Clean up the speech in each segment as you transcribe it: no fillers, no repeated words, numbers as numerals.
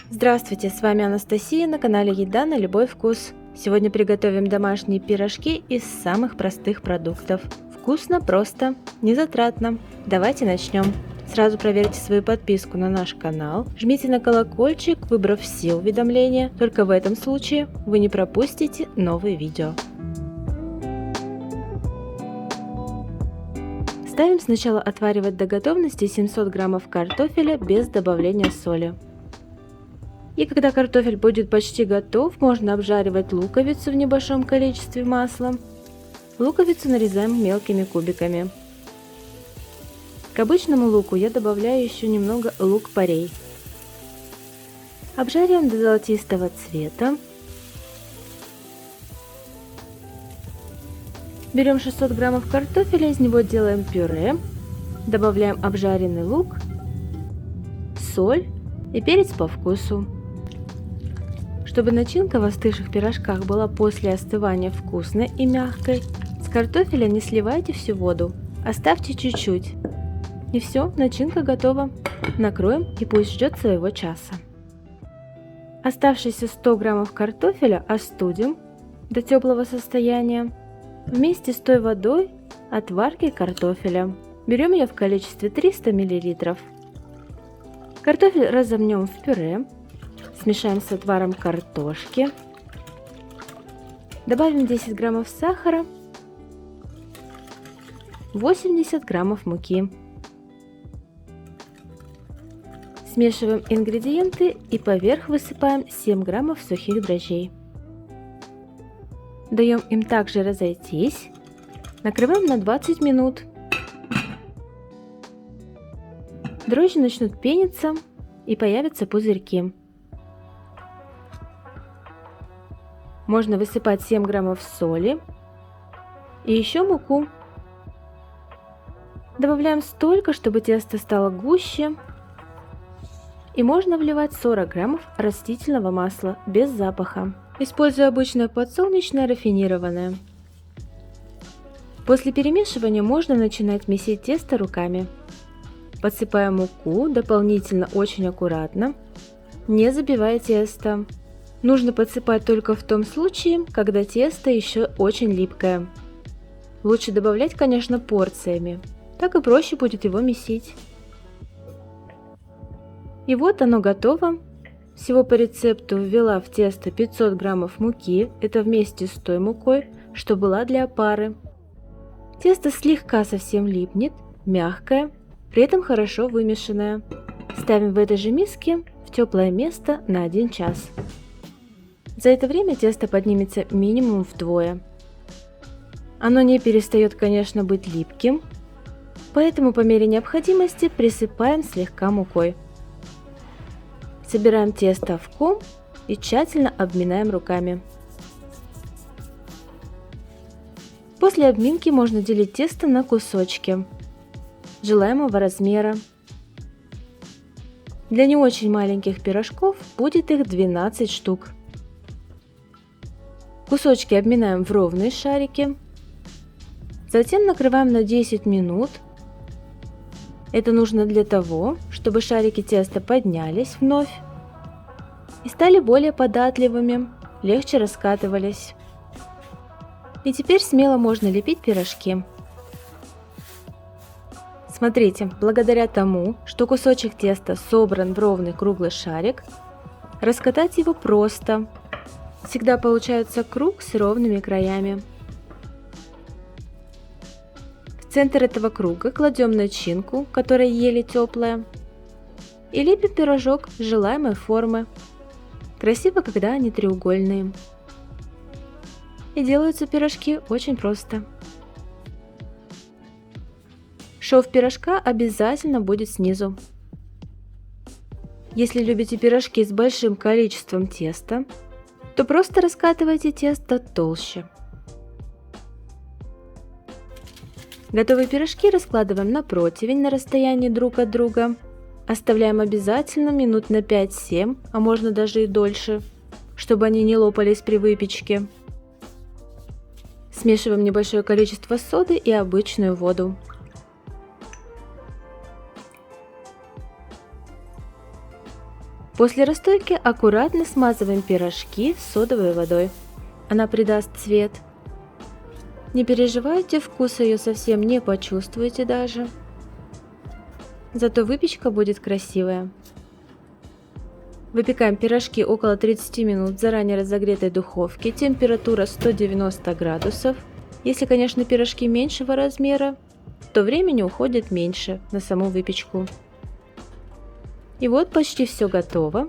Здравствуйте, с вами Анастасия на канале Еда на любой вкус. Сегодня приготовим домашние пирожки из самых простых продуктов. Вкусно, просто, незатратно. Давайте начнем. Сразу проверьте свою подписку на наш канал, жмите на колокольчик, выбрав все уведомления. Только в этом случае вы не пропустите новые видео. Ставим сначала отваривать до готовности 700 граммов картофеля без добавления соли. И когда картофель будет почти готов, можно обжаривать луковицу в небольшом количестве масла. Луковицу нарезаем мелкими кубиками. К обычному луку я добавляю еще немного лук-порей. Обжариваем до золотистого цвета. Берем 600 граммов картофеля, из него делаем пюре. Добавляем обжаренный лук, соль и перец по вкусу. Чтобы начинка в остывших пирожках была после остывания вкусной и мягкой, с картофеля не сливайте всю воду, оставьте чуть-чуть. И все, начинка готова. Накроем и пусть ждет своего часа. Оставшиеся 100 граммов картофеля остудим до теплого состояния вместе с той водой от варки картофеля. Берем ее в количестве 300 мл. Картофель разомнем в пюре. Смешаем с отваром картошки. Добавим 10 граммов сахара, 80 граммов муки. Смешиваем ингредиенты и поверх высыпаем 7 граммов сухих дрожжей. Даем им также разойтись. Накрываем на 20 минут. Дрожжи начнут пениться и появятся пузырьки. Можно высыпать 7 граммов соли и еще муку. Добавляем столько, чтобы тесто стало гуще. И можно вливать 40 граммов растительного масла без запаха. Использую обычное подсолнечное рафинированное. После перемешивания можно начинать месить тесто руками. Подсыпаем муку дополнительно очень аккуратно, не забивая тесто. Нужно подсыпать только в том случае, когда тесто еще очень липкое. Лучше добавлять, конечно, порциями, так и проще будет его месить. И вот оно готово. Всего по рецепту ввела в тесто 500 граммов муки, это вместе с той мукой, что была для опары. Тесто слегка совсем липнет, мягкое, при этом хорошо вымешанное. Ставим в этой же миске в теплое место на 1 час. За это время тесто поднимется минимум вдвое. Оно не перестает, конечно, быть липким, поэтому по мере необходимости присыпаем слегка мукой. Собираем тесто в ком и тщательно обминаем руками. После обминки можно делить тесто на кусочки желаемого размера. Для не очень маленьких пирожков будет их 12 штук. Кусочки обминаем в ровные шарики. Затем накрываем на 10 минут. Это нужно для того, чтобы шарики теста поднялись вновь и стали более податливыми, легче раскатывались. И теперь смело можно лепить пирожки. Смотрите, благодаря тому, что кусочек теста собран в ровный круглый шарик, раскатать его просто. Всегда получается круг с ровными краями. В центр этого круга кладем начинку, которая еле теплая, и лепим пирожок желаемой формы. Красиво, когда они треугольные. И делаются пирожки очень просто. Шов пирожка обязательно будет снизу. Если любите пирожки с большим количеством теста, то просто раскатывайте тесто толще. Готовые пирожки раскладываем на противень на расстоянии друг от друга. Оставляем обязательно минут на 5-7, а можно даже и дольше, чтобы они не лопались при выпечке. Смешиваем небольшое количество соды и обычную воду. После расстойки аккуратно смазываем пирожки содовой водой. Она придаст цвет. Не переживайте, вкуса ее совсем не почувствуете даже. Зато выпечка будет красивая. Выпекаем пирожки около 30 минут в заранее разогретой духовке, температура 190 градусов. Если, конечно, пирожки меньшего размера, то времени уходит меньше на саму выпечку. И вот почти все готово.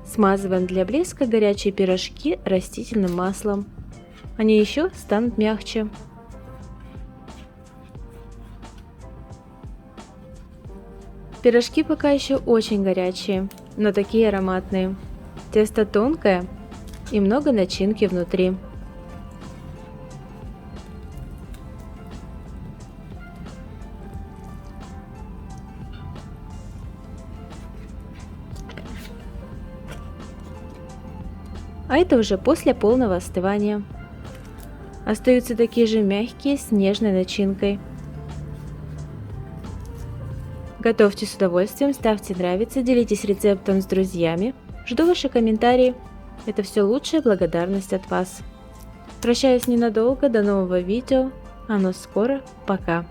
Смазываем для блеска горячие пирожки растительным маслом. Они еще станут мягче. Пирожки пока еще очень горячие, но такие ароматные. Тесто тонкое и много начинки внутри. А это уже после полного остывания. Остаются такие же мягкие с нежной начинкой. Готовьте с удовольствием, ставьте нравится, делитесь рецептом с друзьями. Жду ваши комментарии. Это все лучшая благодарность от вас. Прощаюсь ненадолго, до нового видео. Оно скоро. Пока.